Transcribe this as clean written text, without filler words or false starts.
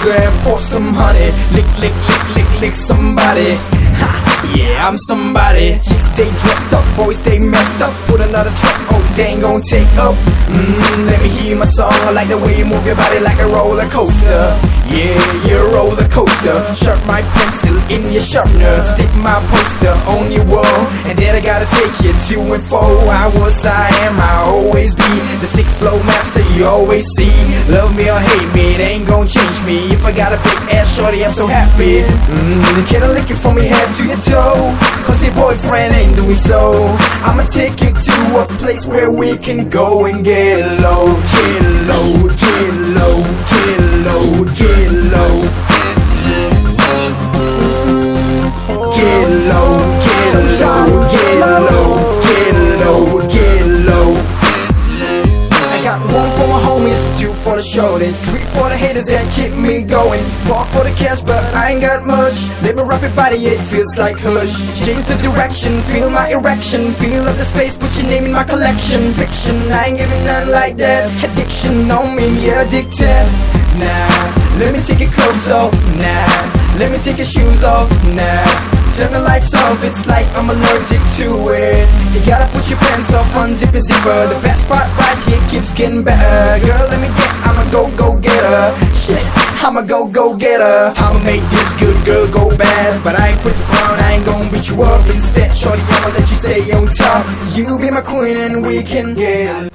sugar and pour some honey. Lick, lick, lick, lick, lick somebody. Ha, yeah, I'm somebody. Chicks stay dressed up, boys stay messed up. Put another track, oh they ain't gon' take up. Let me hear my song. I like the way you move your body like a roller coaster. Yeah, you're a roller coaster. Sharp my pencil in your sharpener. Stick my poster on your wall, and then I gotta take you to and fro. I was, I am, I always be the sick flow master you always see. Love me or hate me, it ain't gon' change me. If I got a big ass shorty, I'm so happy. Can I lick it from your head to your toe? Cause your boyfriend ain't doing so. I'ma take you to a place where we can go and get low. Get low, get low, get low, get low. Get low, get low, get low, get low, get low. I got one for my homies, two for the shoulders, three for the haters that keep me going, four for the cash but I ain't got much. Let me wrap your body, it feels like hush. Change the direction, feel my erection, feel up the space, put your name in my collection. Fiction, I ain't giving none like that. Addiction on me, yeah, addicted. Nah, let me take your clothes off. Nah, let me take your shoes off. Nah, turn the lights off, it's like I'm allergic to it. You gotta put your pants off, unzip your zipper. The best part right here keeps getting better. Girl, let me get, I'ma go get her. Shit, I'ma go get her. I'ma make this good girl go bad. But I ain't Chris Brown, I ain't gon' beat you up. Instead, shorty, I'ma let you stay on top. You be my queen and we can get